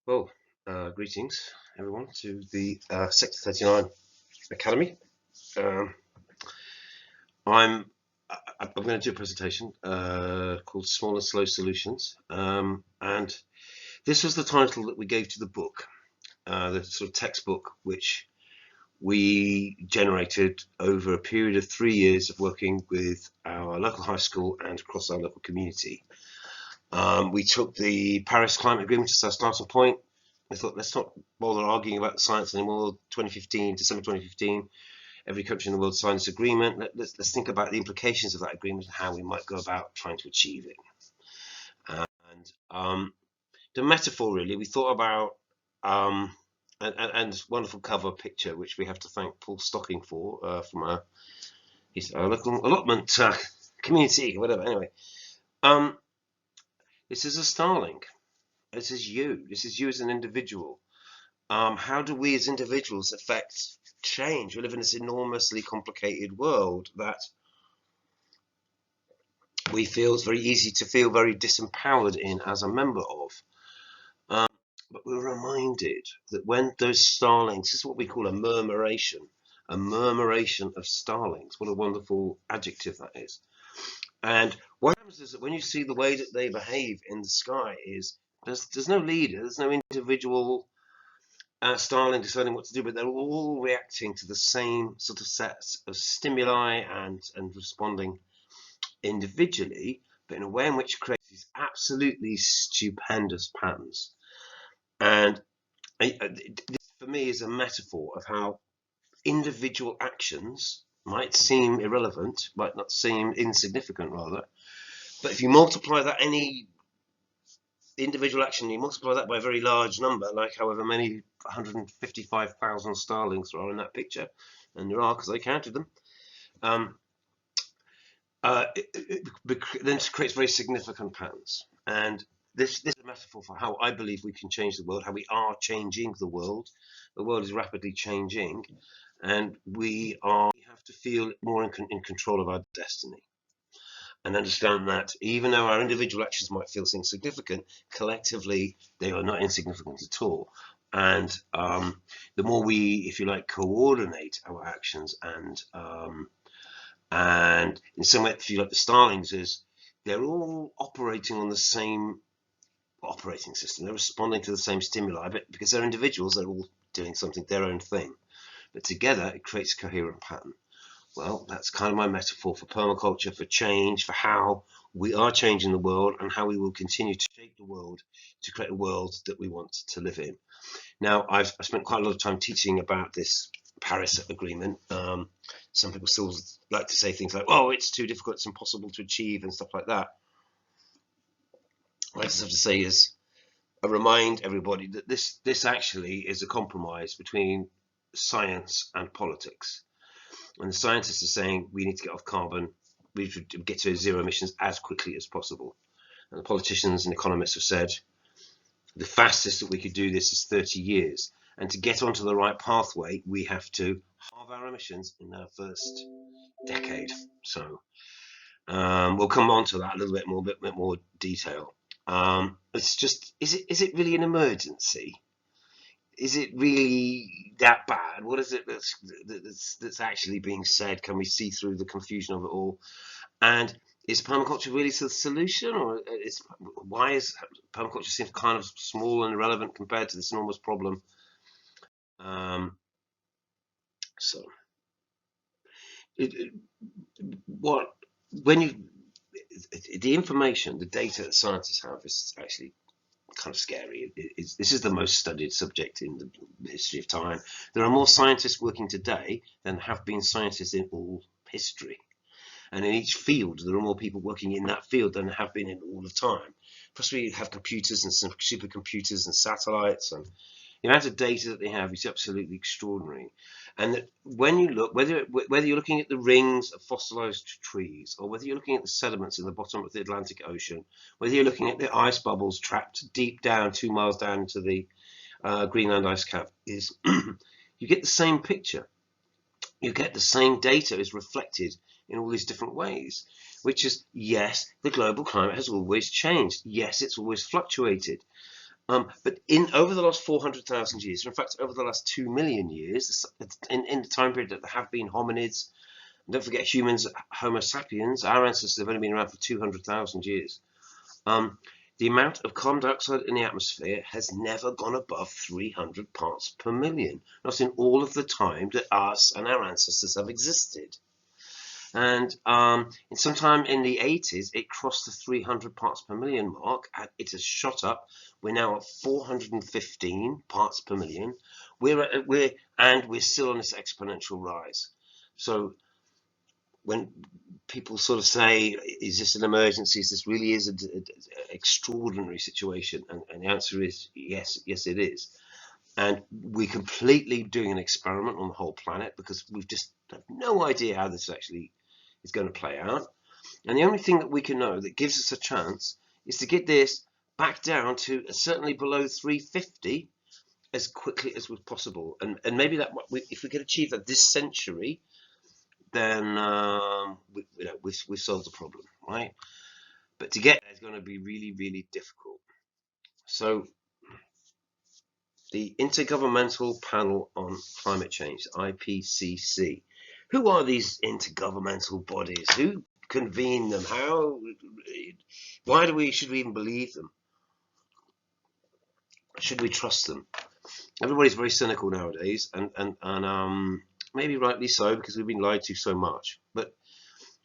Well, greetings everyone to the Sector 39 Academy. Um, I'm going to do a presentation called Small and Slow Solutions, and this was the title that we gave to the book, the sort of textbook which we generated over a period of 3 years of working with our local high school and across our local community. We took the Paris Climate Agreement as our starting point. I thought, let's not bother arguing about the science anymore. 2015, December 2015, every country in the world signed this agreement. Let's think about the implications of that agreement and how we might go about trying to achieve it. And the metaphor, really, we thought about, and wonderful cover picture, which we have to thank Paul Stocking for, from our local allotment community, whatever. Anyway, this is a starling. This is you. This is you as an individual. How do we as individuals affect change? We live in this enormously complicated world that we feel it's very easy to feel very disempowered in as a member of. But we're reminded that when those starlings, this is what we call a murmuration of starlings. What a wonderful adjective that is. And what happens is that when you see the way that they behave in the sky is there's no leader, there's no individual starling deciding what to do, but they're all reacting to the same sort of sets of stimuli and responding individually, but in a way in which creates these absolutely stupendous patterns. And this, for me, is a metaphor of how individual actions might seem irrelevant, might not seem insignificant, rather, but if you multiply that individual action, you multiply that by a very large number, like however many 155,000 starlings there are in that picture, and there are because I counted them, then it creates very significant patterns. And this is a metaphor for how I believe we can change the world, how we are changing the world. The world is rapidly changing, and we have to feel more in control of our destiny. And understand that even though our individual actions might feel insignificant, collectively they are not insignificant at all. And the more we, if you like, coordinate our actions, and in some way, if you like, the starlings is they're all operating on the same operating system. They're responding to the same stimuli, but because they're individuals, they're all doing something, their own thing. But together, it creates a coherent pattern. Well, that's kind of my metaphor for permaculture, for change, for how we are changing the world and how we will continue to shape the world to create a world that we want to live in. Now, I've spent quite a lot of time teaching about this Paris Agreement. Some people still like to say things like, oh, it's too difficult, it's impossible to achieve and stuff like that. What I just have to say is, I remind everybody that this actually is a compromise between science and politics. And the scientists are saying we need to get off carbon, we should get to zero emissions as quickly as possible. And the politicians and economists have said the fastest that we could do this is 30 years. And to get onto the right pathway, we have to halve our emissions in our first decade. So we'll come on to that a little bit more detail. It's just, is it really an emergency? Is it really that bad? What is it that's actually being said? Can we see through the confusion of it all? And is permaculture really the solution, or why is permaculture seems kind of small and irrelevant compared to this enormous problem? The information, the data that scientists have is actually kind of scary. This is the most studied subject in the history of time. There are more scientists working today than have been scientists in all history. And in each field, there are more people working in that field than have been in all the time. Plus, we have computers and some supercomputers and satellites, and the amount of data that they have is absolutely extraordinary. And that when you look, whether you're looking at the rings of fossilized trees, or whether you're looking at the sediments in the bottom of the Atlantic Ocean, whether you're looking at the ice bubbles trapped deep down 2 miles down into the Greenland ice cap, is you get the same picture. You get the same data is reflected in all these different ways, which is, yes, the global climate has always changed. Yes, it's always fluctuated. But in over the last 400,000 years, in fact, over the last 2 million years, in the time period that there have been hominids, and don't forget humans, Homo sapiens, our ancestors have only been around for 200,000 years. The amount of carbon dioxide in the atmosphere has never gone above 300 parts per million, not in all of the time that us and our ancestors have existed. And sometime in the 80s, it crossed the 300 parts per million mark, and it has shot up. We're now at 415 parts per million. We're still on this exponential rise. So when people sort of say, "Is this an emergency? This really is an extraordinary situation," and the answer is yes, yes, it is. And we're completely doing an experiment on the whole planet because we've just have no idea how this actually is going to play out. And the only thing that we can know that gives us a chance is to get this back down to certainly below 350 as quickly as was possible. And maybe that if we could achieve that this century, then we've solved the problem, right? But to get there is going to be really, really difficult. So the Intergovernmental Panel on Climate Change, IPCC. Who are these intergovernmental bodies? Who convene them? How? Why should we even believe them? Should we trust them? Everybody's very cynical nowadays, and maybe rightly so because we've been lied to so much. But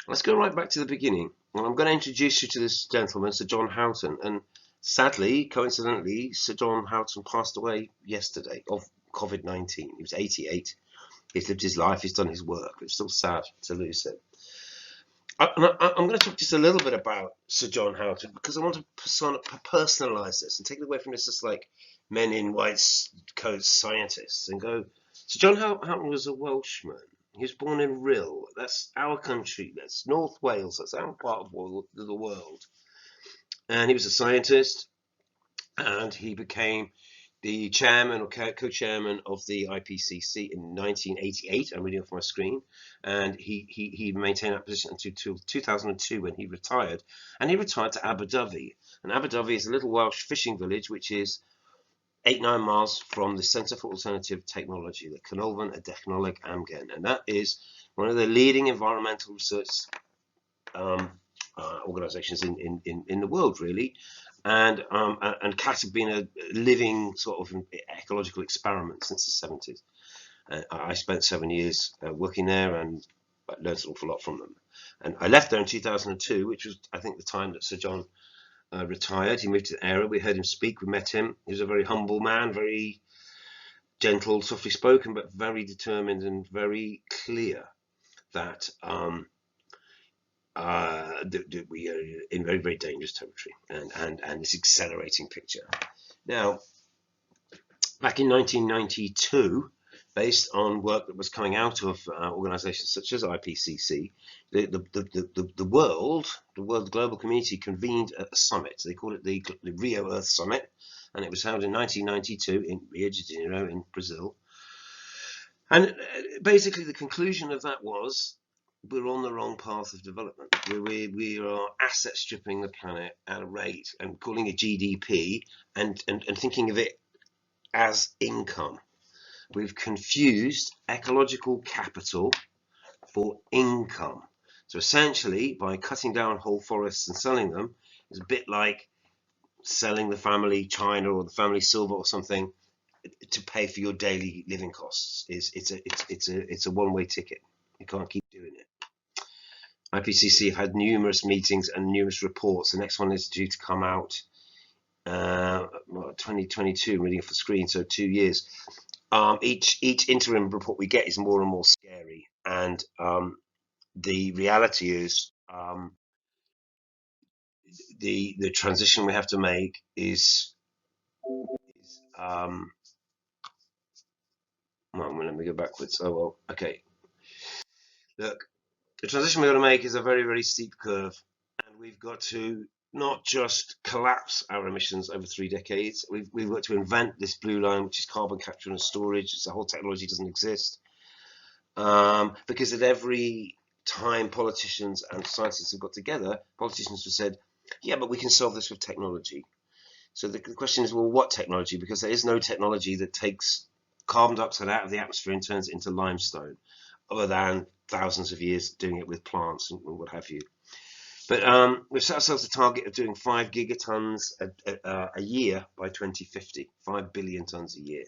let's go right back to the beginning. And I'm going to introduce you to this gentleman, Sir John Houghton. And sadly, coincidentally, Sir John Houghton passed away yesterday of COVID-19. He was 88. He's lived his life. He's done his work. It's still sad to lose him. I'm going to talk just a little bit about Sir John Houghton because I want to personalize this and take it away from this just like men in white coats scientists and go, Sir John Houghton was a Welshman. He was born in Rhyl. That's our country. That's North Wales. That's our part of the world. And he was a scientist, and he became the chairman or co-chairman of the IPCC in 1988. I'm reading off my screen. And he maintained that position until 2002 when he retired. And he retired to Abu Dhabi. And Abu Dhabi is a little Welsh fishing village, which is 8-9 miles from the Centre for Alternative Technology, the Canolfan y Technoleg Amgen. And that is one of the leading environmental research organizations in the world, really. And CAT have been a living sort of ecological experiment since the 70s. I spent 7 years working there, and I learned an awful lot from them. And I left there in 2002, which was, I think, the time that Sir John retired. He moved to the area. We heard him speak. We met him. He was a very humble man, very gentle, softly spoken, but very determined and very clear that we are in very, very dangerous territory and this accelerating picture. Now, back in 1992, based on work that was coming out of organizations such as IPCC, the world global community convened a summit. They called it the Rio Earth Summit, and it was held in 1992 in Rio de Janeiro in Brazil. And basically the conclusion of that was we're on the wrong path of development. We are asset stripping the planet at a rate and calling it GDP and thinking of it as income. We've confused ecological capital for income. So essentially, by cutting down whole forests and selling them, it's a bit like selling the family china or the family silver or something to pay for your daily living costs. It's a one-way ticket. You can't keep doing it. IPCC have had numerous meetings and numerous reports. The next one is due to come out 2022, reading off the screen, so 2 years. Each interim report we get is more and more scary, and the reality is the transition we have to make is well, let me go backwards. Oh well, okay. Look, the transition we're going to make is a very, very steep curve, and we've got to not just collapse our emissions over 3 decades. We've got to invent this blue line, which is carbon capture and storage. The whole technology doesn't exist, because at every time politicians and scientists have got together, politicians have said, "Yeah, but we can solve this with technology." So the question is, well, what technology? Because there is no technology that takes carbon dioxide out of the atmosphere and turns it into limestone, other than thousands of years doing it with plants and what have you. But we've set ourselves a target of doing 5 gigatons a year by 2050, 5 billion tons a year.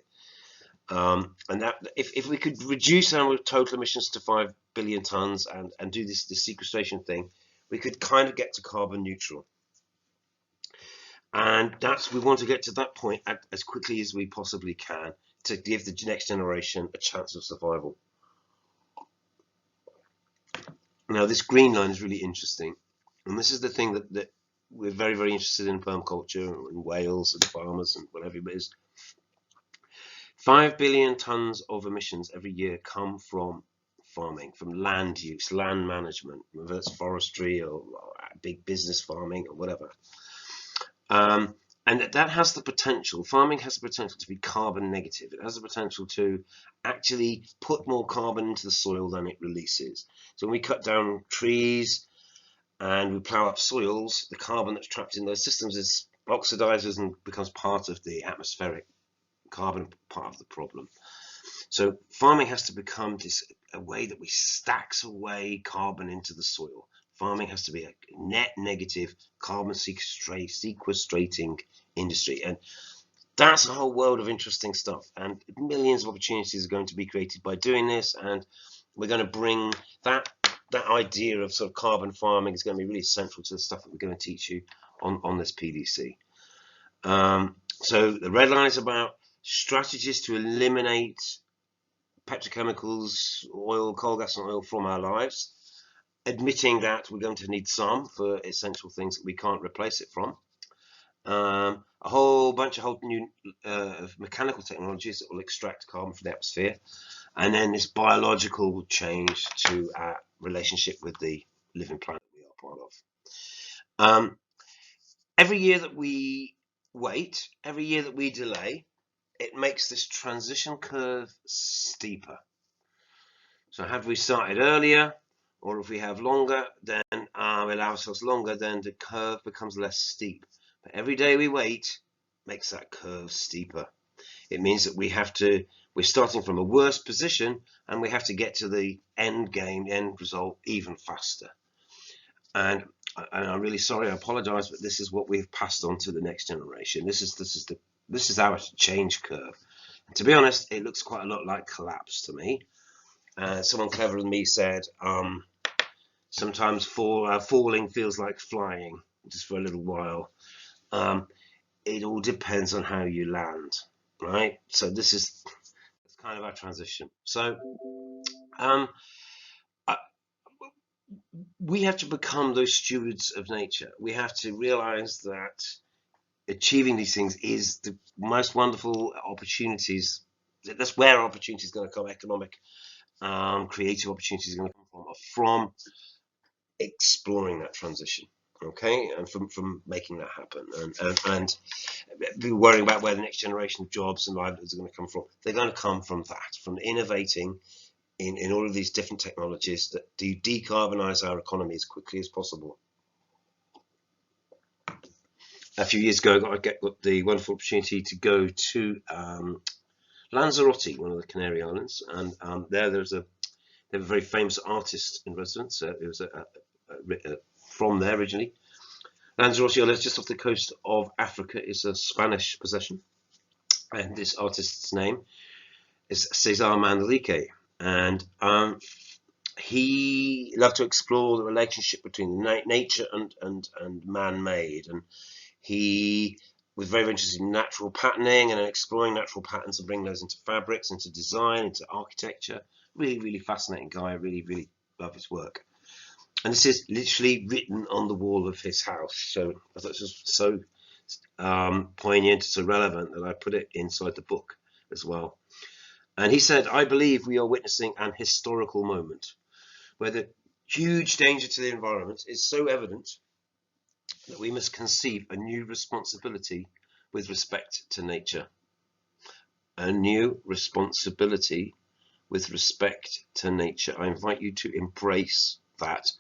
And that if we could reduce our total emissions to 5 billion tons and do this sequestration thing, we could kind of get to carbon neutral. And we want to get to that point as quickly as we possibly can to give the next generation a chance of survival. Now, this green line is really interesting. And this is the thing that we're very, very interested in permaculture and Wales and farmers and whatever it is. 5 billion tons of emissions every year come from farming, from land use, land management, whether it's forestry or big business farming or whatever. And that has the potential, farming has the potential to be carbon negative. It has the potential to actually put more carbon into the soil than it releases. So when we cut down trees and we plow up soils, the carbon that's trapped in those systems is oxidizes and becomes part of the atmospheric carbon, part of the problem. So farming has to become a way that we stacks away carbon into the soil. Farming has to be a net negative carbon sequestrating industry, and that's a whole world of interesting stuff, and millions of opportunities are going to be created by doing this. And we're going to bring that idea of sort of carbon farming is going to be really central to the stuff that we're going to teach you on this PDC. So the red line is about strategies to eliminate petrochemicals, oil, coal, gas and oil from our lives, admitting that we're going to need some for essential things that we can't replace it from. A whole new mechanical technologies that will extract carbon from the atmosphere, and then this biological change to our relationship with the living planet we are part of. Every year that we wait, every year that we delay, it makes this transition curve steeper. So had we started earlier, or if we have longer, then we allow ourselves longer, then the curve becomes less steep. But every day we wait makes that curve steeper. It means that we're starting from a worse position, and we have to get to the end game, the end result, even faster. And I'm really sorry, I apologize, but this is what we've passed on to the next generation. This is our change curve. And to be honest, it looks quite a lot like collapse to me. Someone cleverer than me said, sometimes falling feels like flying, just for a little while. It all depends on how you land, right? So that's kind of our transition. So we have to become those stewards of nature. We have to realize that achieving these things is the most wonderful opportunities. That's where opportunity is going to come. Economic, creative opportunities are going to come from exploring that transition, okay, and from making that happen, and worrying about where the next generation of jobs and livelihoods are going to come from. They're going to come from that, from innovating in all of these different technologies that do decarbonize our economy as quickly as possible. A few years ago, I got the wonderful opportunity to go to Lanzarote, one of the Canary Islands, and they have a very famous artist in residence. It was from there originally. Lanzarote, just off the coast of Africa, is a Spanish possession, and this artist's name is Cesar Manrique, and he loved to explore the relationship between nature and man-made, and he was very interested in natural patterning and exploring natural patterns and bringing those into fabrics, into design, into architecture. Really, really fascinating guy. Really, really love his work. And this is literally written on the wall of his house. So I thought it was so poignant, so relevant that I put it inside the book as well. And he said, I believe we are witnessing an historical moment where the huge danger to the environment is so evident that we must conceive a new responsibility with respect to nature. A new responsibility with respect to nature. I invite you to embrace that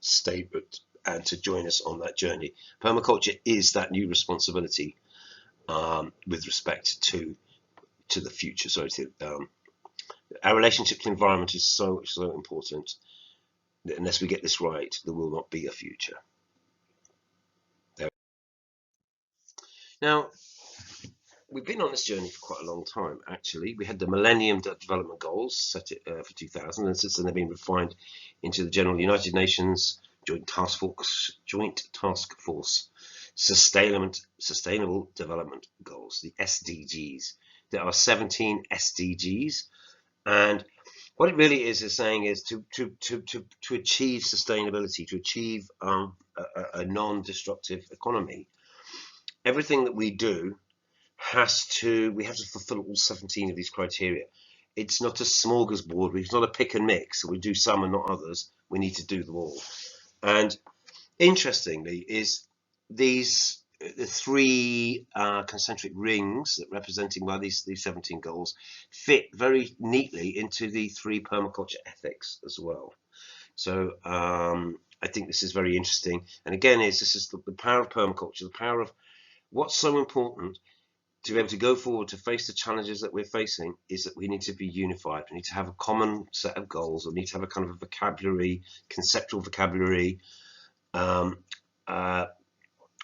statement and to join us on that journey. Permaculture is that new responsibility. with respect to the future. So our relationship to the environment is so important that unless we get this right, there will not be a future. Now, we've been on this journey for quite a long time, actually. We had the Millennium Development Goals set for 2000, and since then they've been refined into the General United Nations Joint Task Force Sustainable Development Goals, the SDGs. There are 17 SDGs, and what it really is saying is to achieve sustainability, to achieve a non-destructive economy. Everything that we do we have to fulfill all 17 of these criteria. It's not a smorgasbord. It's not a pick and mix. We do some and not others. We need to do them all. And interestingly, is the three concentric rings that representing by these 17 goals fit very neatly into the 3 permaculture ethics as well. So I think this is very interesting. And again, this is the power of permaculture, the power of what's so important to be able to go forward to face the challenges that we're facing is that we need to be unified. We need to have a common set of goals. We need to have a kind of a vocabulary, conceptual vocabulary,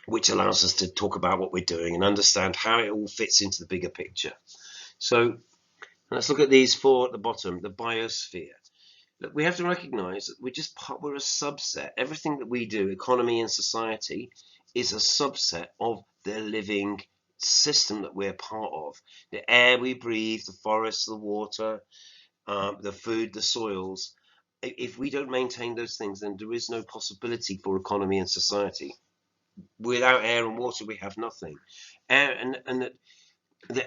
which allows us to talk about what we're doing and understand how it all fits into the bigger picture. So let's look at these 4 at the bottom, the biosphere. Look, we have to recognize that we're a subset. Everything that we do, economy and society, is a subset of the living system that we're part of. The air we breathe, the forests, the water, the food, the soils. If we don't maintain those things, then there is no possibility for economy and society. Without air and water, we have nothing. Air the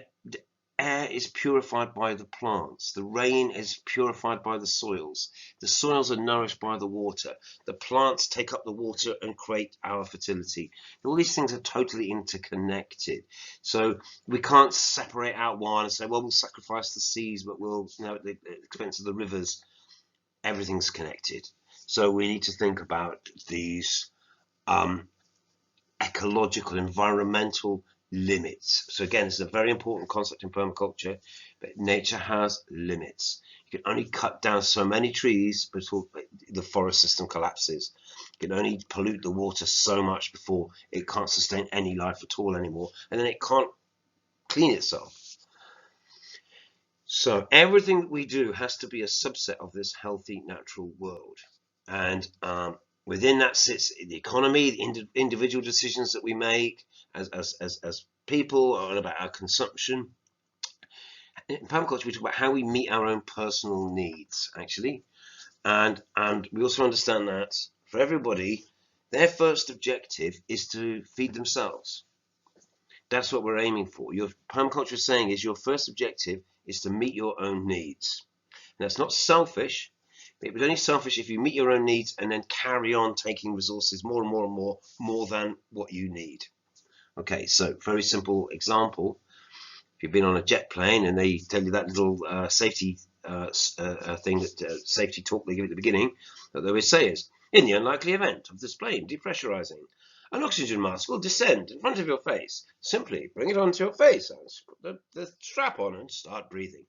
air is purified by the plants. The rain is purified by the soils. The soils are nourished by the water. The plants take up the water and create our fertility. All these things are totally interconnected. So we can't separate out one and say, well, we'll sacrifice the seas, but we'll, at the expense of the rivers. Everything's connected. So we need to think about these ecological, environmental limits. So again, it's a very important concept in permaculture, but nature has limits. You can only cut down so many trees before the forest system collapses. You can only pollute the water so much before it can't sustain any life at all anymore, and then it can't clean itself. So everything that we do has to be a subset of this healthy natural world, and within that sits the economy, the individual decisions that we make as people, and about our consumption. In permaculture, we talk about how we meet our own personal needs, actually, and we also understand that for everybody, their first objective is to feed themselves. That's what we're aiming for. Your permaculture is saying is your first objective is to meet your own needs. Now, it's not selfish. It was only selfish if you meet your own needs and then carry on taking resources more and more and more than what you need. Okay, so very simple example. If you've been on a jet plane and they tell you that little safety thing, that safety talk they give at the beginning, that they always say is, in the unlikely event of this plane depressurizing, an oxygen mask will descend in front of your face. Simply bring it onto your face and put the strap on and start breathing.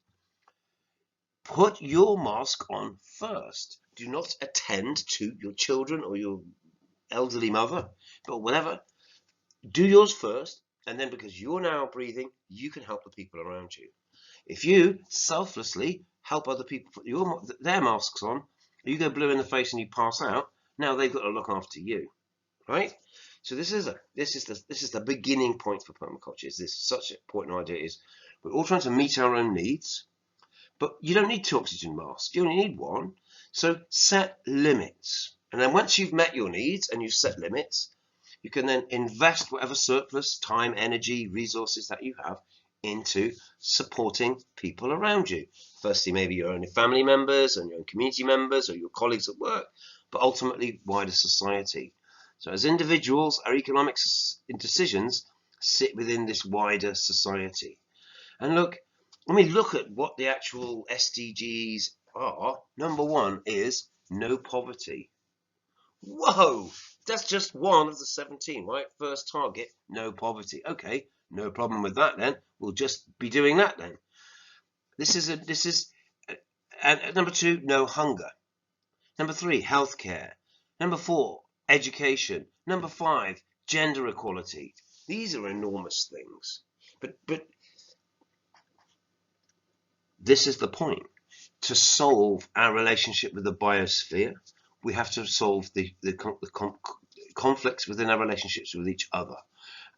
Put your mask on first. Do not attend to your children or your elderly mother, but whatever. Do yours first, and then because you're now breathing, you can help the people around you. If you selflessly help other people put their masks on, you go blue in the face and you pass out, now they've got to look after you, right? So this is the beginning point for permaculture. Is this such an important idea? Is we're all trying to meet our own needs. But you don't need 2 oxygen masks. You only need 1. So set limits. And then once you've met your needs and you've set limits, you can then invest whatever surplus, time, energy, resources that you have into supporting people around you. Firstly, maybe your own family members and your own community members or your colleagues at work, but ultimately wider society. So as individuals, our economic decisions sit within this wider society. And look, when we look at what the actual SDGs are, number 1 is no poverty. Whoa, that's just one of the 17, right? First target, no poverty. Okay, No problem with that then. We'll just be doing that then. Number 2, no hunger. Number 3, healthcare. Number 4, education. Number 5, gender equality. These are enormous things. But this is the point. To solve our relationship with the biosphere, we have to solve the conflicts within our relationships with each other.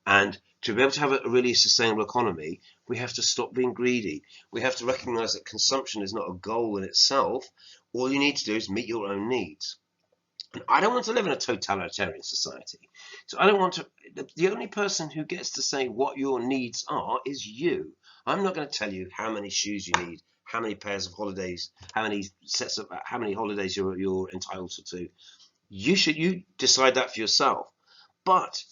And to be able to have a really sustainable economy, we have to stop being greedy. We have to recognize that consumption is not a goal in itself. All you need to do is meet your own needs. And I don't want to live in a totalitarian society. So I don't want to. The only person who gets to say what your needs are is you. I'm not going to tell you how many shoes you need, how many pairs of holidays, how many holidays you're entitled to. You decide that for yourself. But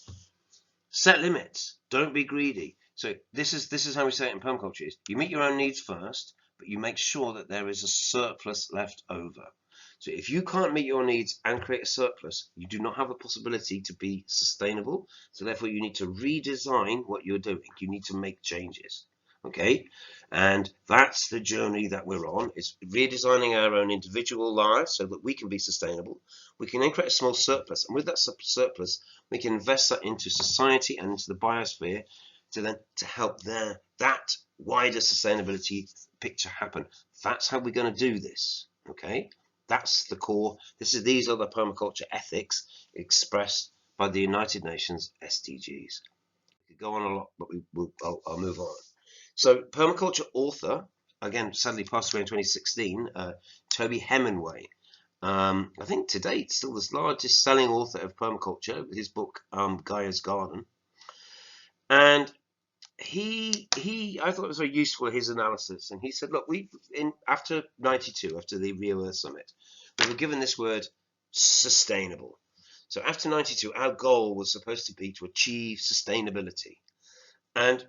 set limits. Don't be greedy. So this is how we say it in permaculture: is you meet your own needs first, but you make sure that there is a surplus left over. So if you can't meet your needs and create a surplus, you do not have a possibility to be sustainable. So therefore, you need to redesign what you're doing. You need to make changes. Okay, and that's the journey that we're on. It's redesigning our own individual lives so that we can be sustainable. We can then create a small surplus, and with that surplus, we can invest that into society and into the biosphere to help that wider sustainability picture happen. That's how we're going to do this. Okay, that's the core. These are the permaculture ethics expressed by the United Nations SDGs. We could go on a lot, but I'll move on. So permaculture author, again, sadly passed away in 2016, Toby Hemingway. I think to date still the largest selling author of permaculture with his book Gaia's Garden. And I thought it was very useful, his analysis. And he said, look, after 92, after the Rio Earth Summit, we were given this word sustainable. So after 92, our goal was supposed to be to achieve sustainability. And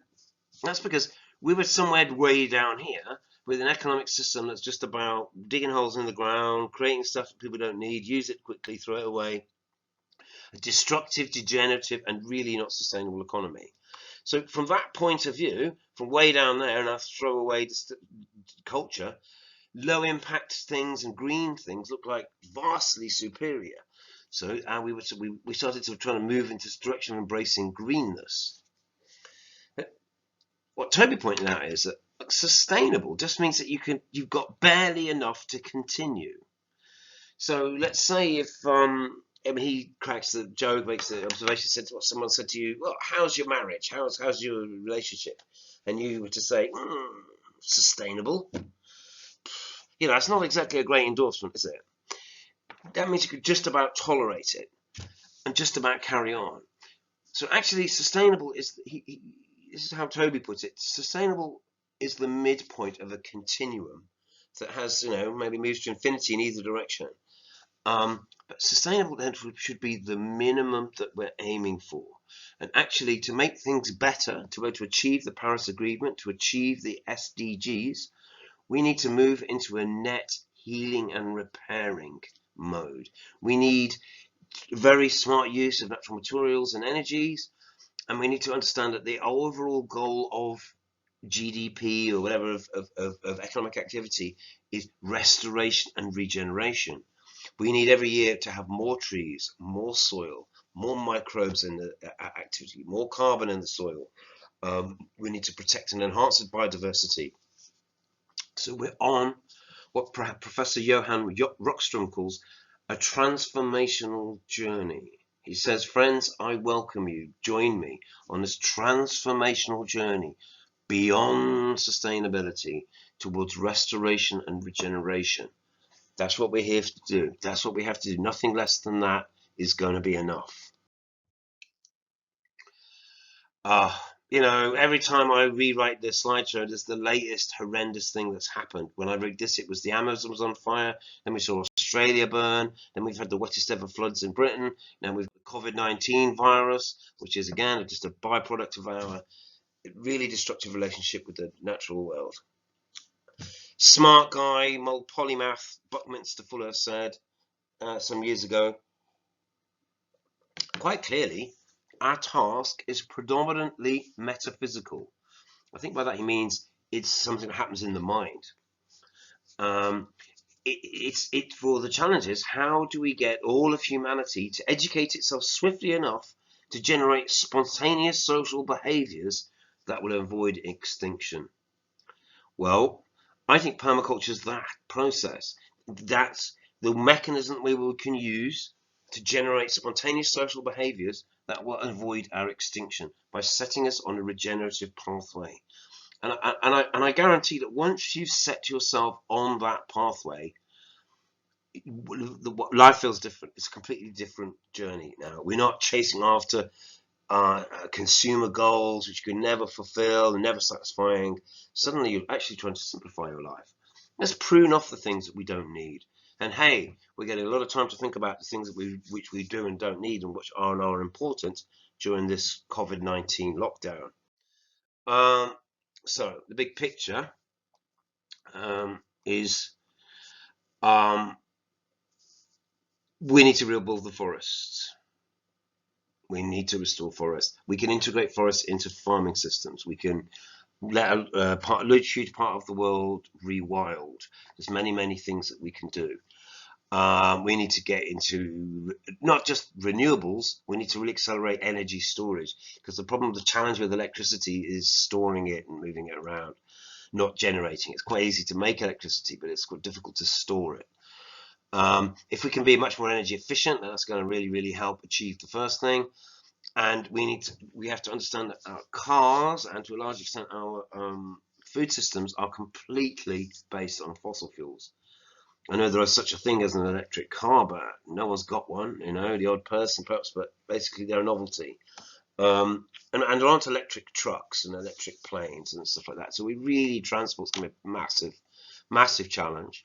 that's because we were somewhere way down here with an economic system that's just about digging holes in the ground, creating stuff that people don't need, use it quickly, throw it away. A destructive, degenerative, and really not sustainable economy. So from that point of view, from way down there, and I throw away culture, low impact things and green things look like vastly superior. So we started to try to move into this direction of embracing greenness. What Toby pointed out is that sustainable just means that you've got barely enough to continue. So let's say if he cracks the joke, makes the observation, someone said to you, well, how's your marriage? How's your relationship? And you were to say, sustainable. It's not exactly a great endorsement, is it? That means you could just about tolerate it and just about carry on. So actually, sustainable is, this is how Toby puts it, sustainable is the midpoint of a continuum that has, maybe moves to infinity in either direction. But sustainable then should be the minimum that we're aiming for. And actually, to make things better, to be able to achieve the Paris Agreement, to achieve the SDGs, we need to move into a net healing and repairing mode. We need very smart use of natural materials and energies, and we need to understand that the overall goal of GDP or whatever of economic activity is restoration and regeneration. We need every year to have more trees, more soil, more microbes in the activity, more carbon in the soil. We need to protect and enhance the biodiversity. So we're on what Professor Johan Rockström calls a transformational journey. He says, friends, I welcome you. Join me on this transformational journey beyond sustainability towards restoration and regeneration. That's what we're here to do. That's what we have to do. Nothing less than that is going to be enough. Every time I rewrite this slideshow, there's the latest horrendous thing that's happened. When I read this, it was the Amazon was on fire. Then we saw Australia burn. Then we've had the wettest ever floods in Britain. Now we've got the COVID-19 virus, which is, again, just a byproduct of our really destructive relationship with the natural world. Smart guy, polymath Buckminster Fuller said some years ago, quite clearly, our task is predominantly metaphysical. I think by that he means it's something that happens in the mind. It's for the challenge is, how do we get all of humanity to educate itself swiftly enough to generate spontaneous social behaviors that will avoid extinction? Well, I think permaculture is that process. That's the mechanism we can use to generate spontaneous social behaviors that will avoid our extinction by setting us on a regenerative pathway. And I guarantee that once you've set yourself on that pathway, life feels different. It's a completely different journey now. We're not chasing after consumer goals which you can never fulfill and never satisfying. Suddenly you're actually trying to simplify your life. Let's prune off the things that we don't need. And hey, we're getting a lot of time to think about the things that which we do and don't need and which are important during this COVID-19 lockdown. So the big picture is we need to rebuild the forests. We need to restore forests. We can integrate forests into farming systems. We can let a huge part of the world rewild. There's many things that we can do. We need to get into not just renewables. We need to really accelerate energy storage, because the challenge with electricity is storing it and moving it around, not generating. It's quite easy to make electricity, but it's quite difficult to store it. If we can be much more energy efficient, that's going to really help achieve the first thing. And we have to understand that our cars, and to a large extent our food systems, are completely based on fossil fuels. I know there is such a thing as an electric car, but no one's got one, the odd person perhaps, but basically they're a novelty. And there aren't electric trucks and electric planes and stuff like that. So transport's going to be a massive challenge.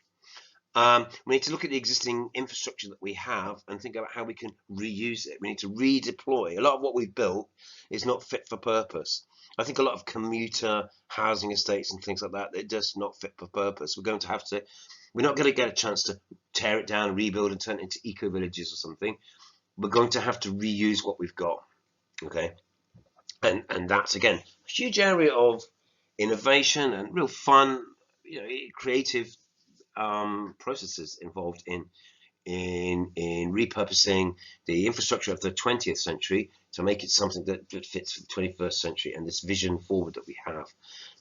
We need to look at the existing infrastructure that we have and think about how we can reuse it. We need to redeploy. A lot of what we've built is not fit for purpose. I think a lot of commuter housing estates and things like that, they're just not fit for purpose. We're not going to get a chance to tear it down, rebuild, and turn it into eco villages or something. We're going to have to reuse what we've got. Okay, and that's again a huge area of innovation and real fun, creative processes involved in repurposing the infrastructure of the 20th century to make it something that fits for the 21st century and this vision forward that we have.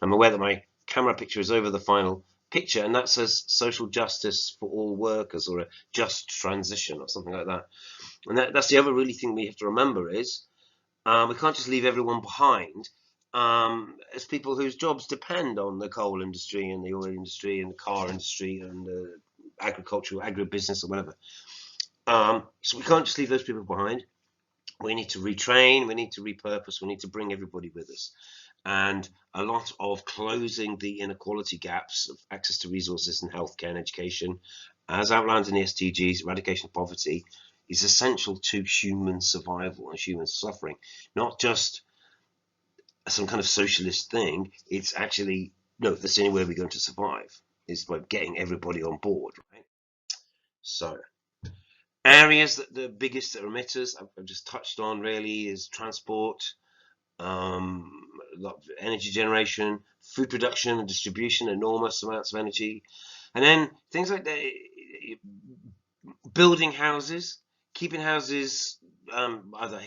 I'm aware that my camera picture is over the final picture, and that says social justice for all workers, or a just transition, or something like that. And that's the other really thing we have to remember is we can't just leave everyone behind as people whose jobs depend on the coal industry and the oil industry and the car industry and the agribusiness or whatever. So we can't just leave those people behind. We need to retrain, we need to repurpose, we need to bring everybody with us. And a lot of closing the inequality gaps of access to resources in healthcare and education, as outlined in the SDGs, eradication of poverty, is essential to human survival and human suffering. Not just some kind of socialist thing. It's actually, no, that's the only way we're going to survive, is by getting everybody on board, right? So areas that the biggest emitters I've just touched on really is transport, energy generation, food production and distribution, enormous amounts of energy, and then things like building houses, keeping houses either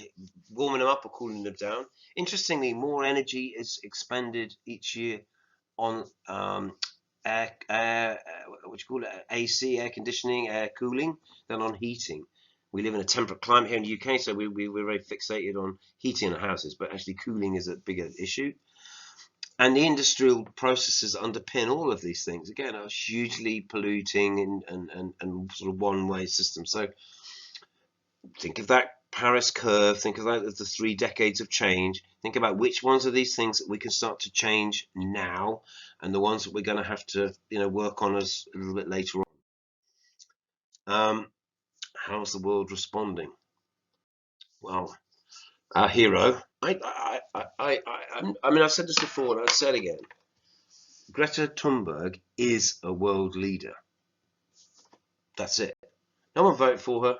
warming them up or cooling them down. Interestingly, more energy is expended each year on AC, air conditioning, air cooling, than on heating. We live in a temperate climate here in the UK, so we're very fixated on heating our houses, but actually cooling is a bigger issue. And the industrial processes underpin all of these things, again, are hugely polluting and sort of one-way system. So think of that Paris curve, think of that as the 3 decades of change. Think about which ones of these things that we can start to change now, and the ones that we're going to have to work on us a little bit later on. How's the world responding? Well, our hero, I mean, I've said this before and I'll say it again. Greta Thunberg is a world leader. That's it. No one voted for her.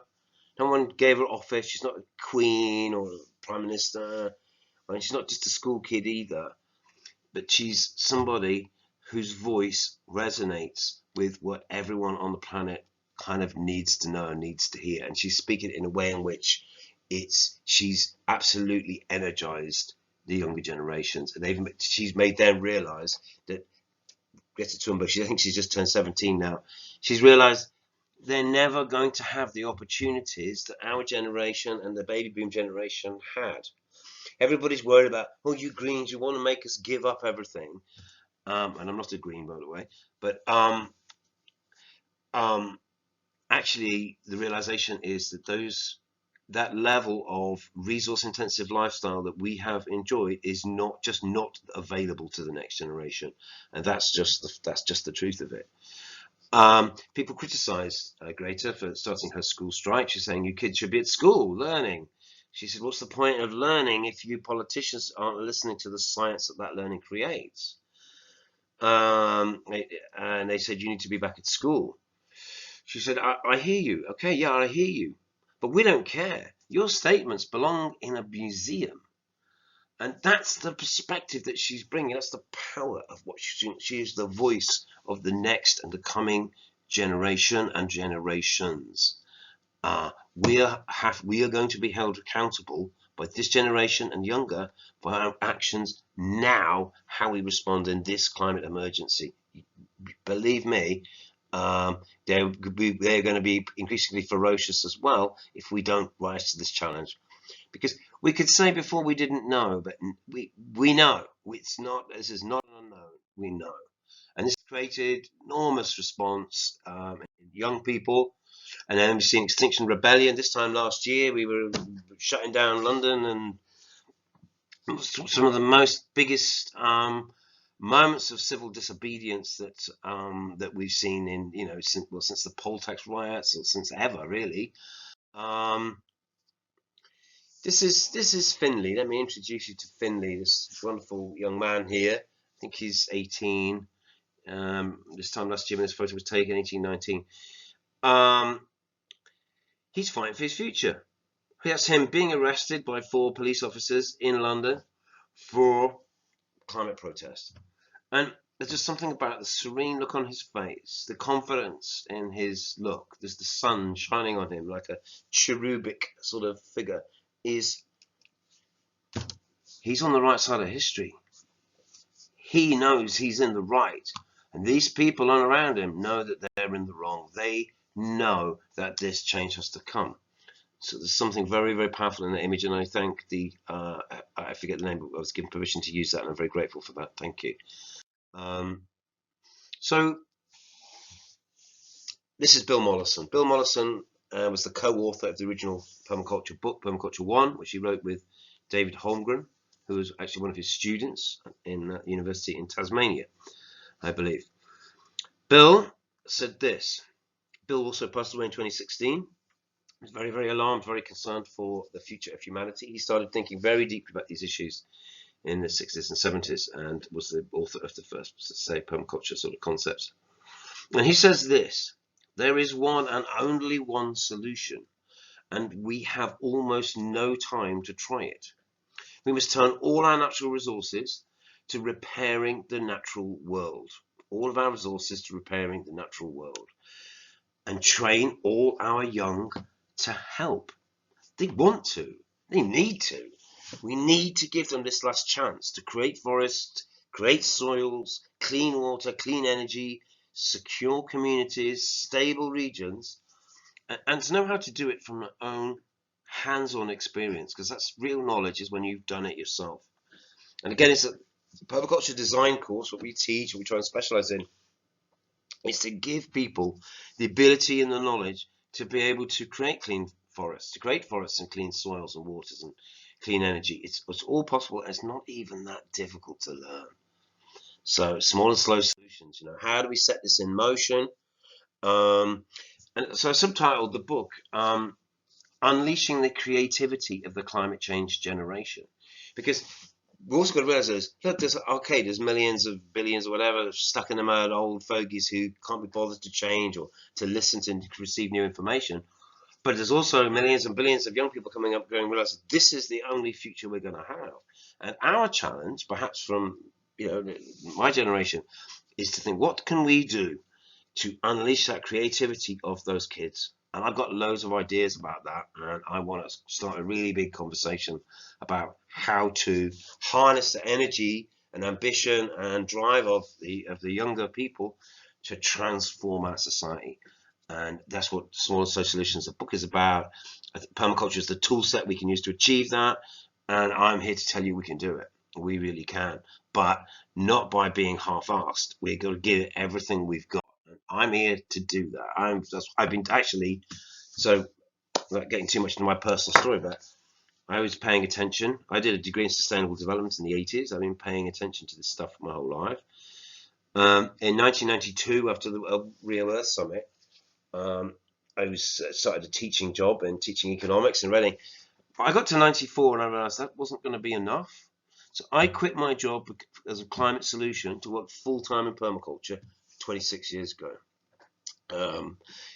No one gave her office. She's not a queen or a Prime Minister. I mean, she's not just a school kid either, but she's somebody whose voice resonates with what everyone on the planet kind of needs to know and needs to hear. And she's speaking in a way in which she's absolutely energized the younger generations, and she's made them realize that Greta Thunberg, I think she's just turned 17 now, she's realized they're never going to have the opportunities that our generation and the baby boom generation had. Everybody's worried about, oh, you Greens, you want to make us give up everything. And I'm not a Green, by the way, but actually the realization is that that level of resource intensive lifestyle that we have enjoyed is not available to the next generation, and that's just the truth of it. People criticize Greta for starting her school strike. She's saying you kids should be at school learning. She said, what's the point of learning if you politicians aren't listening to the science that learning creates? And they said you need to be back at school. She said, I hear you. Okay, yeah, I hear you. But we don't care. Your statements belong in a museum. And that's the perspective that she's bringing. That's the power of what she is, the voice of the next and the coming generation and generations. We are going to be held accountable by this generation and younger for our actions now, how we respond in this climate emergency. Believe me, they're going to be increasingly ferocious as well if we don't rise to this challenge. Because we could say before we didn't know, but we know. This is not an unknown. We know. And this created enormous response in young people. And then we've seen Extinction Rebellion. This time last year, we were shutting down London, and some of the biggest moments of civil disobedience that we've seen in since the poll tax riots, or since ever really. This is Finley. Let me introduce you to Finley, this wonderful young man here. I think he's 18. This time last year when this photo was taken, 18, 19. He's fighting for his future. That's him being arrested by 4 police officers in London for climate protest. And there's just something about the serene look on his face, the confidence in his look. There's the sun shining on him like a cherubic sort of figure. He's on the right side of history. He knows he's in the right. And these people around him know that they're in the wrong. They know that this change has to come. So there's something very, very powerful in that image, and I thank I forget the name, but I was given permission to use that, and I'm very grateful for that. Thank you. So this is Bill Mollison. Bill Mollison was the co-author of the original Permaculture book, Permaculture 1, which he wrote with David Holmgren, who was actually one of his students in university in Tasmania, I believe. Bill said this. Bill also passed away in 2016. He was very, very alarmed, very concerned for the future of humanity. He started thinking very deeply about these issues in the 60s and 70s, and was the author of the first, say, permaculture sort of concepts. And he says this: there is one and only one solution, and we have almost no time to try it. We must turn all our natural resources to repairing the natural world. All of our resources to repairing the natural world. And train all our young to help. They want to. They need to. We need to give them this last chance to create forests, create soils, clean water, clean energy, secure communities, stable regions, and to know how to do it from their own hands-on experience, because that's real knowledge is when you've done it yourself. And again, it's a permaculture design course. What we teach, what we try and specialize in, is to give people the ability and the knowledge to be able to create clean forests, and clean soils and waters and clean energy. It's all possible, and it's not even that difficult to learn. So small and slow solutions, how do we set this in motion? And so I subtitled the book, Unleashing the Creativity of the Climate Change Generation. Because we've also got to realize there's millions of billions or whatever stuck in the mud, old fogies who can't be bothered to change or to listen to and receive new information. But there's also millions and billions of young people coming up going, realize this is the only future we're going to have. And our challenge, perhaps from my generation, is to think, what can we do to unleash that creativity of those kids? And I've got loads of ideas about that, and I want to start a really big conversation about how to harness the energy and ambition and drive of the younger people to transform our society. And that's what Smaller Social Solutions, the book, is about. I think permaculture is the tool set we can use to achieve that, and I'm here to tell you we can do it. We really can, but not by being half-assed. We're going to give it everything we've got. I'm here to do that. I've been actually, so not getting too much into my personal story, but I was paying attention. I did a degree in sustainable development in the 80s. I've been paying attention to this stuff my whole life. In 1992, after the Rio Earth Summit, I started a teaching job in teaching economics in Reading. I got to 94 and I realized that wasn't going to be enough. So I quit my job as a climate solution to work full-time in permaculture 26 years ago.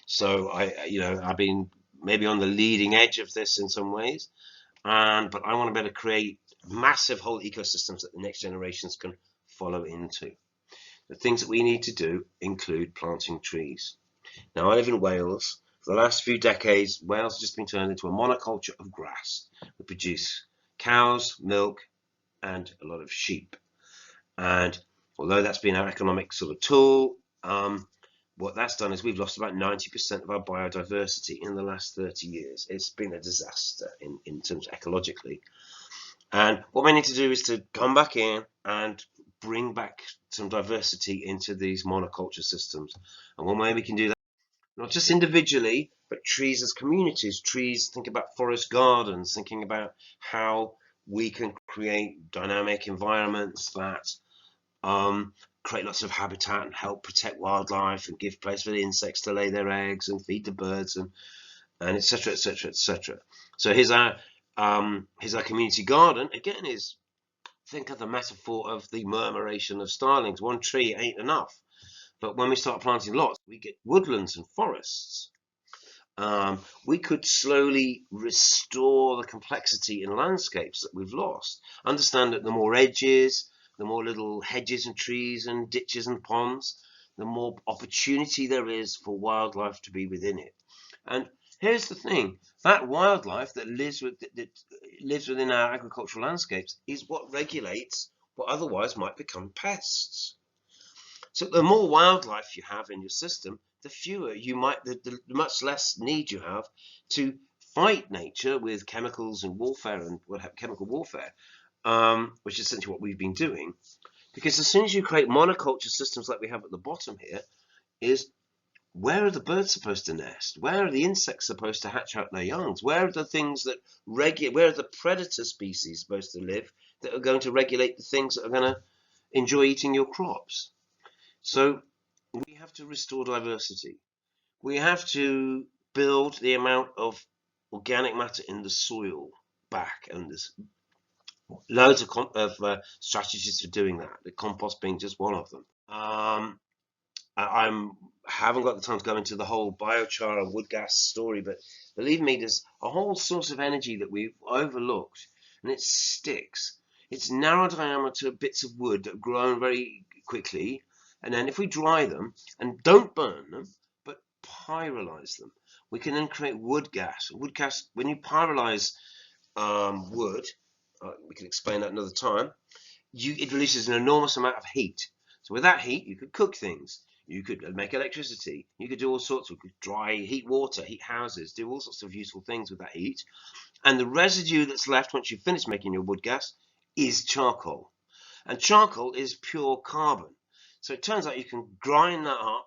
So I've been maybe on the leading edge of this in some ways, but I want to be able to create massive whole ecosystems that the next generations can follow into. The things that we need to do include planting trees. Now, I live in Wales. For the last few decades, Wales has just been turned into a monoculture of grass. We produce cows, milk, and a lot of sheep. And although that's been our economic sort of tool, what that's done is we've lost about 90% of our biodiversity in the last 30 years. It's been a disaster in terms of ecologically. And what we need to do is to come back in and bring back some diversity into these monoculture systems. And one way we can do that, not just individually, but trees as communities. Trees, think about forest gardens, thinking about how we can create dynamic environments that create lots of habitat and help protect wildlife and give place for the insects to lay their eggs and feed the birds and etc., etc., etc. So here's our community garden. Again, is think of the metaphor of the murmuration of starlings. One tree ain't enough. But when we start planting lots, we get woodlands and forests. We could slowly restore the complexity in landscapes that we've lost. Understand that the more edges, the more little hedges and trees and ditches and ponds, the more opportunity there is for wildlife to be within it. And here's the thing, that wildlife that lives within our agricultural landscapes is what regulates what otherwise might become pests. So the more wildlife you have in your system, the fewer you might, the much less need you have to fight nature with chemicals and warfare and chemical warfare, which is essentially what we've been doing. Because as soon as you create monoculture systems like we have at the bottom here, is where are the birds supposed to nest? Where are the insects supposed to hatch out their youngs? Where are the things that where are the predator species supposed to live that are going to regulate the things that are going to enjoy eating your crops? So we have to restore diversity. We have to build the amount of organic matter in the soil back, and there's loads of strategies for doing that. The compost being just one of them. I haven't got the time to go into the whole biochar and wood gas story, but believe me, there's a whole source of energy that we've overlooked, and it sticks. It's narrow diameter bits of wood that have grown very quickly. And then if we dry them and don't burn them, but pyrolyze them, we can then create wood gas. Wood gas, when you pyrolyze wood, we can explain that another time, it releases an enormous amount of heat. So with that heat, you could cook things. You could make electricity. You could do all sorts. You could dry, heat water, heat houses, do all sorts of useful things with that heat. And the residue that's left once you've finished making your wood gas is charcoal. And charcoal is pure carbon. So it turns out you can grind that up,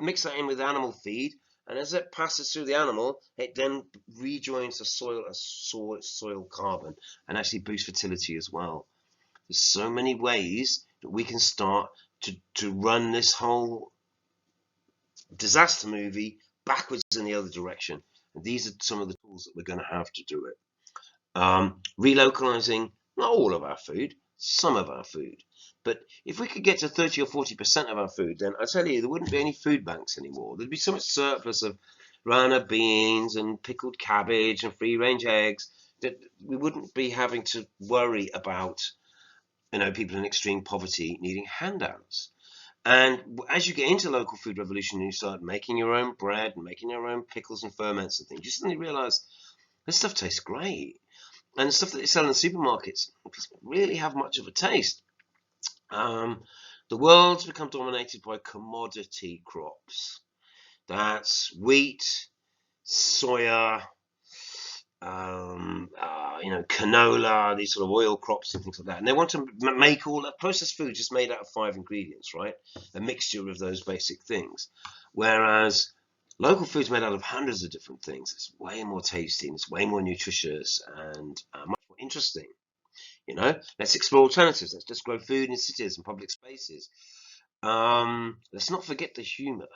mix that in with animal feed, and as it passes through the animal, it then rejoins the soil as soil carbon and actually boosts fertility as well. There's so many ways that we can start to run this whole disaster movie backwards in the other direction. And these are some of the tools that we're going to have to do it. Relocalizing not all of our food, some of our food. But if we could get to 30 or 40% of our food, then I tell you, there wouldn't be any food banks anymore. There'd be so much surplus of runner beans and pickled cabbage and free-range eggs, that we wouldn't be having to worry about, people in extreme poverty needing handouts. And as you get into local food revolution and you start making your own bread and making your own pickles and ferments and things, you suddenly realize this stuff tastes great. And the stuff that they sell in supermarkets doesn't really have much of a taste. The world's become dominated by commodity crops. That's wheat, soya, canola, these sort of oil crops and things like that. And they want to make all that processed food just made out of 5 ingredients, right? A mixture of those basic things. Whereas local food's made out of hundreds of different things. It's way more tasty and it's way more nutritious and much more interesting. Let's explore alternatives. Let's just grow food in cities and public spaces. Let's not forget the humor.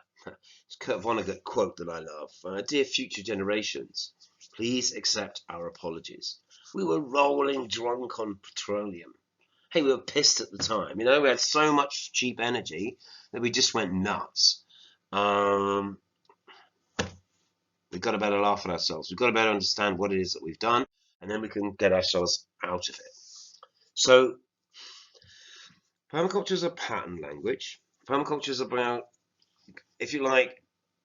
It's Kurt Vonnegut quote that I love. Dear future generations, please accept our apologies. We were rolling drunk on petroleum. Hey, we were pissed at the time. We had so much cheap energy that we just went nuts. We've got to better laugh at ourselves. We've got to better understand what it is that we've done, and then we can get ourselves out of it. So, permaculture is a pattern language. Permaculture is about, if you like,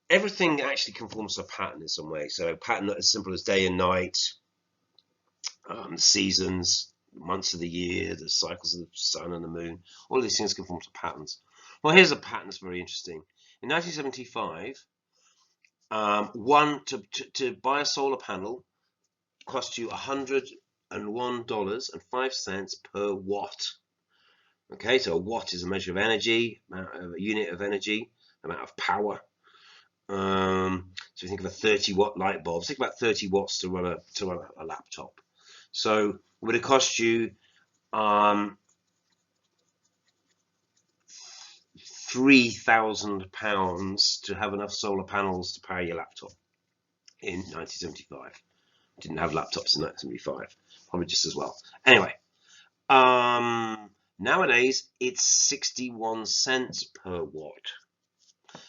everything actually conforms to a pattern in some way. So a pattern as simple as day and night, seasons, months of the year, the cycles of the sun and the moon, all of these things conform to patterns. Well, here's a pattern that's very interesting. In 1975, to buy a solar panel cost you $101.05 per watt. Okay, so a watt is a measure of energy, a unit of energy, amount of power. So you think of a 30-watt light bulb. Think about 30 watts to run a laptop. So would it cost you £3,000 to have enough solar panels to power your laptop in 1975? Didn't have laptops in 1975, probably just as well. Anyway, nowadays it's 61 cents per watt.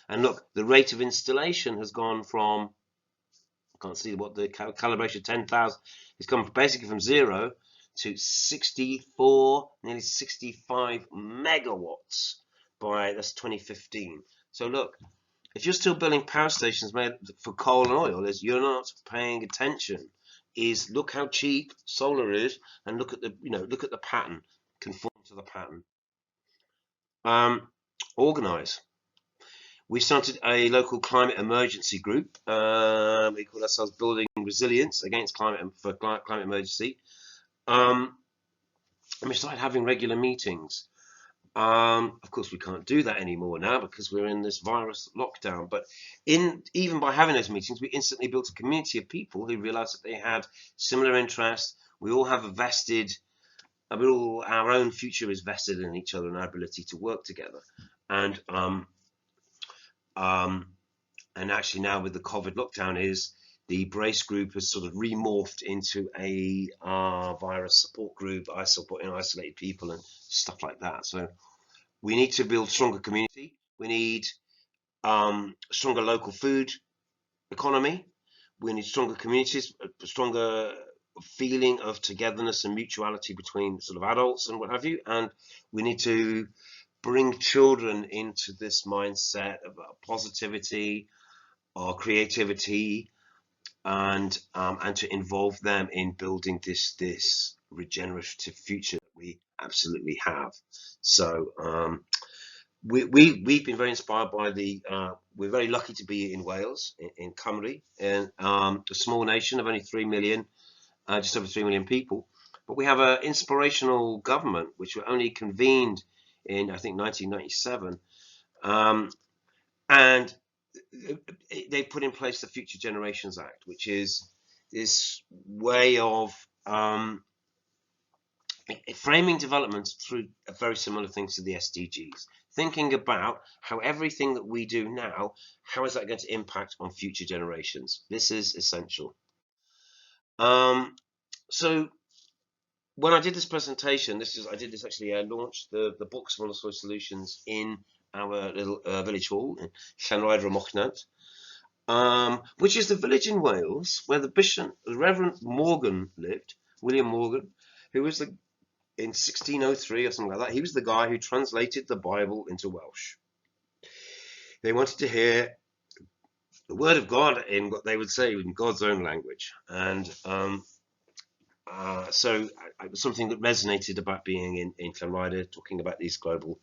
And look, the rate of installation has gone from, I can't see what the calibration, 10,000, it's gone basically from 0 to 64, nearly 65 megawatts by, that's 2015. So look, if you're still building power stations made for coal and oil, you're not paying attention. Look how cheap solar is, and look at the pattern, conform to the pattern. Organize. We started a local climate emergency group. We call ourselves Building Resilience Against Climate Emergency. And we started having regular meetings. Of course, we can't do that anymore now because we're in this virus lockdown. But even by having those meetings, we instantly built a community of people who realized that they had similar interests. We all have our own future is vested in each other and our ability to work together. And actually now with the COVID lockdown, the Brace group has sort of remorphed into a virus support group, supporting isolated people and stuff like that. So we need to build stronger community. We need stronger local food economy. We need stronger communities, a stronger feeling of togetherness and mutuality between sort of adults and what have you. And we need to bring children into this mindset of positivity or creativity, and to involve them in building this regenerative future that we absolutely have. So we've been very inspired by we're very lucky to be in Wales, in Cymru, and a small nation of only 3 million, just over 3 million people. But we have an inspirational government which were only convened in, I think, 1997, and they put in place the Future Generations Act, which is this way of framing development through very similar things to the SDGs, thinking about how everything that we do now, how is that going to impact on future generations? This is essential. So when I did this presentation, I launched the book Smaller Soil Solutions in our little village hall in Llanrhaeadr y Mochnaint. which is the village in Wales where the bishop, the Reverend Morgan lived, William Morgan, who was in 1603 or something like that. He was the guy who translated the Bible into Welsh. They wanted to hear the word of God in what they would say in God's own language, and so it was something that resonated about being in Clonrider, talking about these global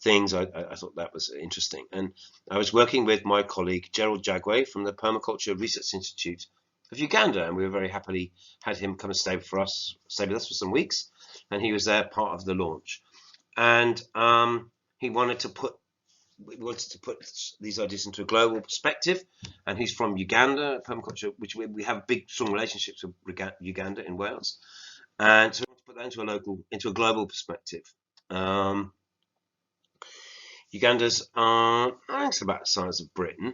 things. I thought that was interesting. And I was working with my colleague Gerald Jagway from the Permaculture Research Institute of Uganda, and we were very happily had him come and stay with us for some weeks, and he was there part of the launch. And he wanted to put these ideas into a global perspective, and he's from Uganda, permaculture, which we have big, strong relationships with Uganda in Wales, and so we want to put that into a global perspective. Uganda's, I think it's about the size of Britain.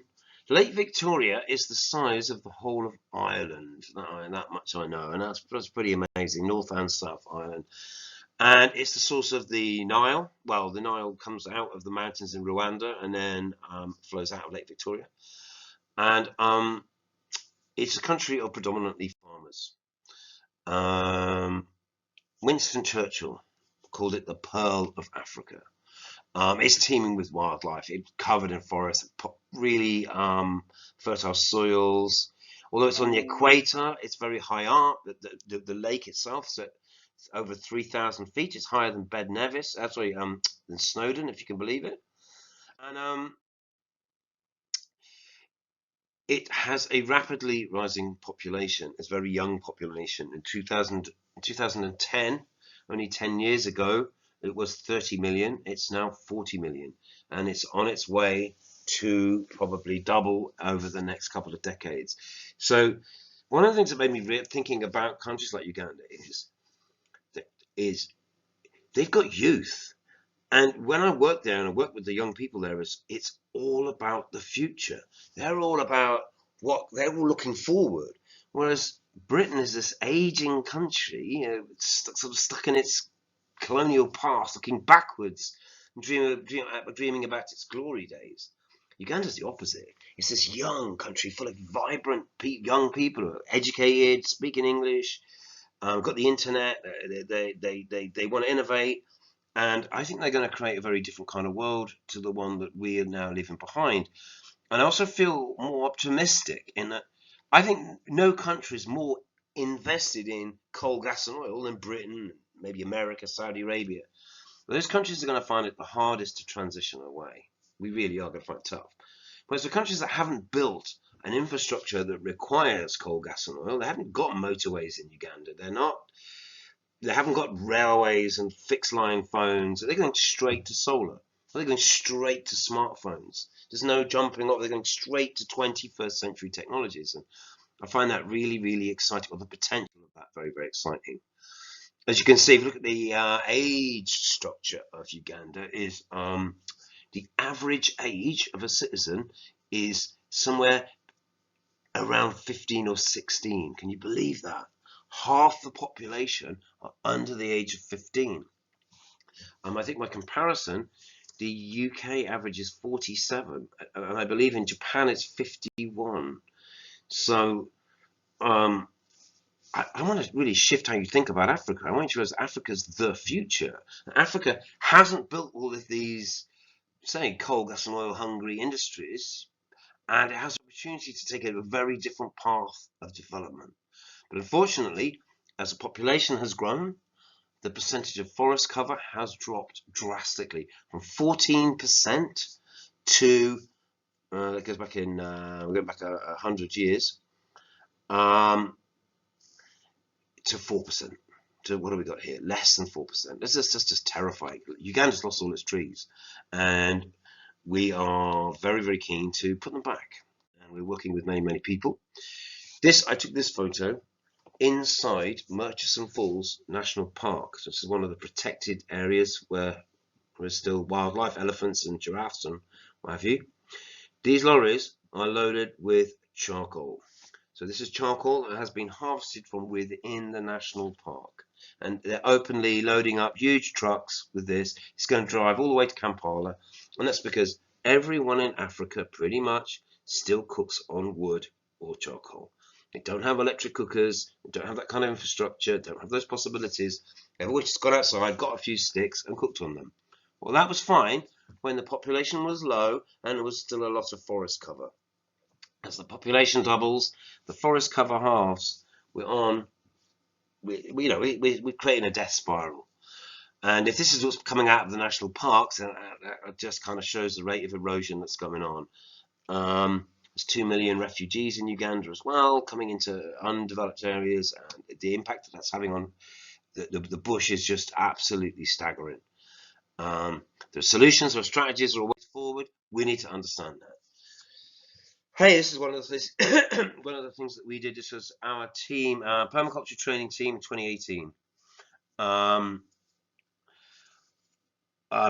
Lake Victoria is the size of the whole of Ireland. That much I know, and that's pretty amazing. North and South Ireland. And it's the source of the Nile. Well, the Nile comes out of the mountains in Rwanda and then flows out of Lake Victoria. And it's a country of predominantly farmers. Winston Churchill called it the Pearl of Africa. It's teeming with wildlife. It's covered in forests, really fertile soils. Although it's on the equator, it's very high up. The lake itself, so over 3,000 feet. It's higher than Bed Nevis, than Snowdon, if you can believe it. And it has a rapidly rising population. It's a very young population. In 2010, only 10 years ago, it was 30 million. It's now 40 million, and it's on its way to probably double over the next couple of decades. So one of the things that made me thinking about countries like Uganda is they've got youth. And when I work there and I work with the young people there, it's all about the future. They're all about they're all looking forward. Whereas Britain is this aging country, sort of stuck in its colonial past, looking backwards and dreaming about its glory days. Uganda's the opposite. It's this young country full of vibrant young people who are educated, speaking English, got the internet. They want to innovate. And I think they're going to create a very different kind of world to the one that we are now leaving behind. And I also feel more optimistic in that I think no country is more invested in coal, gas, and oil than Britain, maybe America, Saudi Arabia. But those countries are going to find it the hardest to transition away. We really are going to find it tough. Whereas the countries that haven't built an infrastructure that requires coal, gas, and oil, they haven't got motorways in Uganda. They haven't got railways and fixed line phones. They're going straight to solar. They're going straight to smartphones. There's no jumping up. They're going straight to 21st century technologies. And I find that really, really exciting. Or the potential of that very, very exciting. As you can see, if you look at the age structure of Uganda, is the average age of a citizen is somewhere around 15 or 16. Can you believe that? Half the population are under the age of 15. I think my comparison, the UK average is 47, and I believe in Japan it's 51. So I want to really shift how you think about Africa. I want you to realize Africa's the future. Africa hasn't built all of these, say, coal, gas, and oil hungry industries, and it has the opportunity to take a very different path of development. But unfortunately, as the population has grown, the percentage of forest cover has dropped drastically from 14% to that goes back in we're going back 100 years to 4%. To what have we got here? Less than 4%. This is just terrifying. Uganda's lost all its trees, and we are very, very keen to put them back. And we're working with many, many people. I took this photo inside Murchison Falls National Park. So this is one of the protected areas where there is still wildlife, elephants and giraffes and what have you. These lorries are loaded with charcoal. So this is charcoal that has been harvested from within the national park. And they're openly loading up huge trucks with this. It's going to drive all the way to Kampala. And that's because everyone in Africa pretty much still cooks on wood or charcoal. They don't have electric cookers, they don't have that kind of infrastructure, don't have those possibilities. Everyone's just got outside, got a few sticks and cooked on them. Well, that was fine when the population was low and there was still a lot of forest cover. As the population doubles, the forest cover halves. We're creating a death spiral. And if this is what's coming out of the national parks, that just kind of shows the rate of erosion that's going on. There's 2 million refugees in Uganda as well, coming into undeveloped areas, and the impact that that's having on the bush is just absolutely staggering. There are solutions, there are strategies, there are ways forward. We need to understand that. Hey, this is one of the one of the things that we did. This was our team, our permaculture training team in 2018.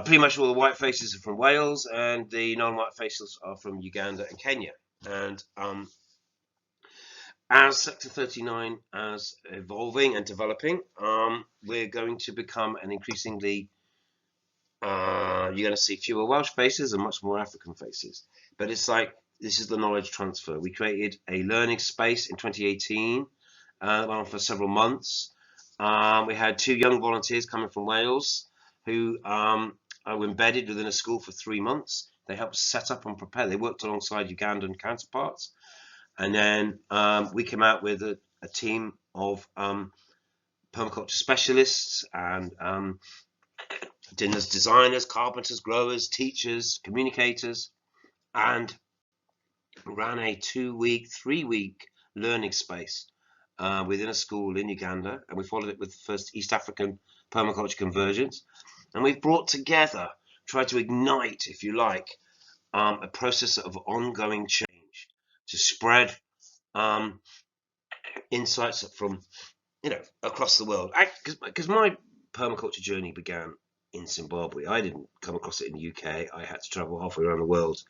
Pretty much all the white faces are from Wales, and the non-white faces are from Uganda and Kenya. And as Sector 39 is evolving and developing, we're going to become an increasingly, you're going to see fewer Welsh faces and much more African faces. But it's like, this is the knowledge transfer. We created a learning space in 2018, went on for several months. We had 2 young volunteers coming from Wales who are embedded within a school for 3 months. They helped set up and prepare. They worked alongside Ugandan counterparts. And then we came out with a team of permaculture specialists and designers, carpenters, growers, teachers, communicators, and ran a 2-week, 3-week learning space within a school in Uganda. And we followed it with the first East African permaculture convergence. And we've brought together, tried to ignite, if you like, a process of ongoing change to spread insights from, across the world. Because my permaculture journey began in Zimbabwe. I didn't come across it in the UK. I had to travel halfway around the world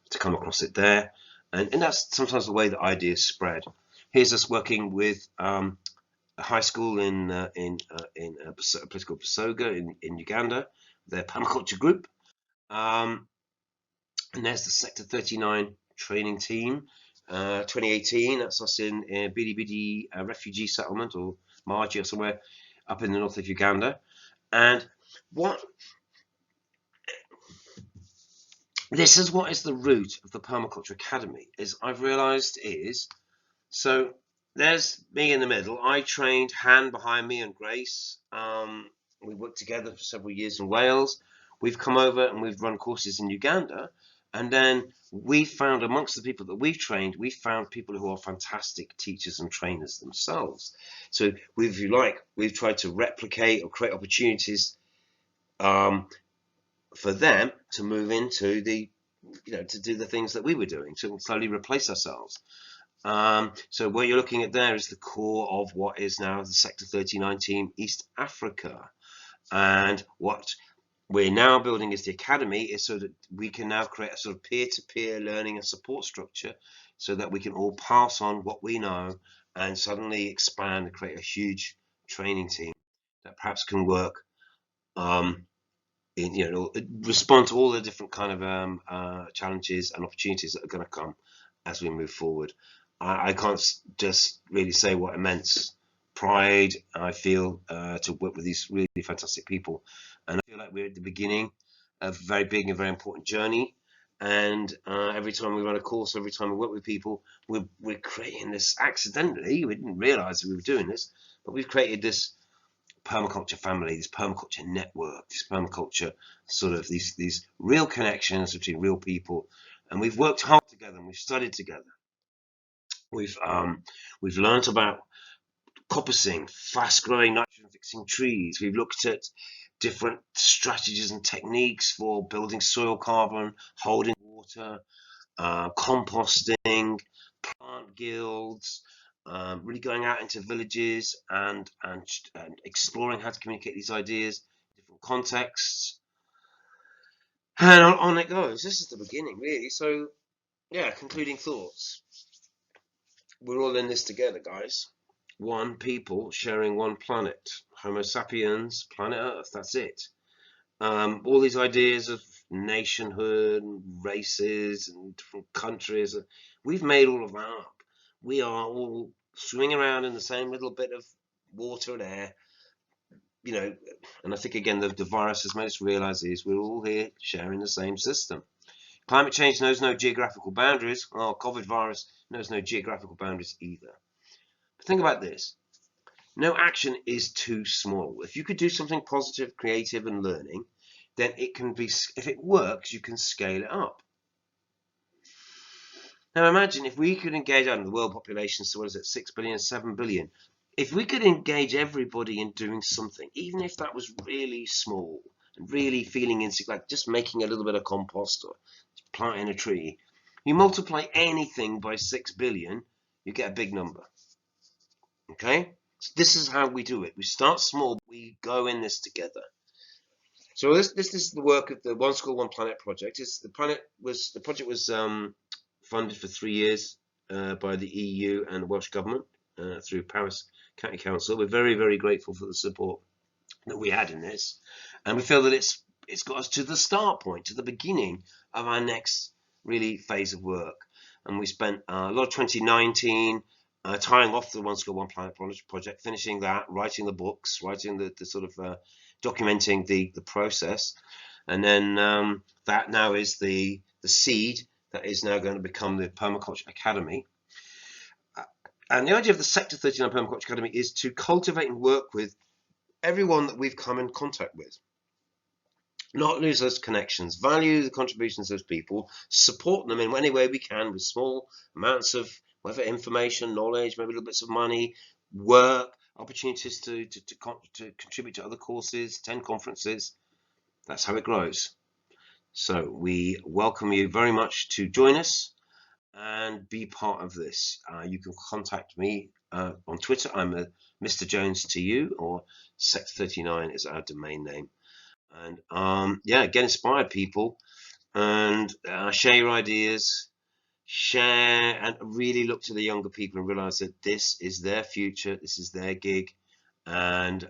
to come across it there. And that's sometimes the way that ideas spread. Here's us working with a high school in a place called Busoga in Uganda, their permaculture group. And there's the Sector 39 training team, 2018. That's us in Bidi Bidi refugee settlement, or Margie, or somewhere up in the north of Uganda. And what is the root of the Permaculture Academy, is I've realized is, so there's me in the middle. I trained Han behind me and Grace. We worked together for several years in Wales. We've come over and we've run courses in Uganda. And then we found, amongst the people that we've trained, we found people who are fantastic teachers and trainers themselves. So if you like, we've tried to replicate or create opportunities for them to move into the, to do the things that we were doing, to slowly replace ourselves. So what you're looking at there is the core of what is now the Sector 39 team East Africa. And what we're now building is the academy, is so that we can now create a sort of peer-to-peer learning and support structure, so that we can all pass on what we know and suddenly expand and create a huge training team that perhaps can work respond to all the different kind of challenges and opportunities that are going to come as we move forward. I can't just really say what immense pride I feel to work with these really fantastic people, and I feel like we're at the beginning of a very big and very important journey. And every time we run a course, every time we work with people, we're creating this accidentally. We didn't realize that we were doing this, but we've created this permaculture family, this permaculture network, this permaculture sort of these real connections between real people. And we've worked hard together and we've studied together. We've learned about coppicing, fast-growing nitrogen-fixing trees. We've looked at different strategies and techniques for building soil carbon, holding water, composting, plant guilds, really going out into villages and exploring how to communicate these ideas in different contexts. And on it goes. This is the beginning, really. So, yeah, concluding thoughts. We're all in this together, guys. One people sharing one planet. Homo sapiens, planet Earth, that's it. All these ideas of nationhood, races, and different countries. We've made all of that up. We are all swimming around in the same little bit of water and air, you know. And I think again the virus has made us realize is we're all here sharing the same system. Climate change knows no geographical boundaries. Well, COVID virus knows no geographical boundaries either. But think about this. No action is too small. If you could do something positive, creative, and learning, then it can be, if it works, you can scale it up. Now imagine if we could engage, the world population, so what is it, 6 billion, 7 billion. If we could engage everybody in doing something, even if that was really small, and really feeling insecure, like just making a little bit of compost or planting a tree, you multiply anything by 6 billion, you get a big number. Okay? So this is how we do it. We start small, we go in this together. So this is the work of the One School, One Planet project. The project was funded for 3 years by the EU and the Welsh Government through Paris County Council. We're very, very grateful for the support that we had in this, and we feel that it's got us to the start point, to the beginning of our next really phase of work. And we spent a lot of 2019 tying off the One School, One Planet project, finishing that, writing the books, writing the sort of documenting the process, and then that now is the seed that is now going to become the Permaculture Academy. And the idea of the Sector 39 Permaculture Academy is to cultivate and work with everyone that we've come in contact with. Not lose those connections, value the contributions of those people, support them in any way we can with small amounts of whether information, knowledge, maybe little bits of money, work, opportunities to contribute to other courses, attend conferences. That's how it grows. So we welcome you very much to join us and be part of this. You can contact me on Twitter. I'm Mr. Jones to you, or Sector 39 is our domain name. And yeah, get inspired, people, and share your ideas, share, and really look to the younger people and realize that this is their future, this is their gig, and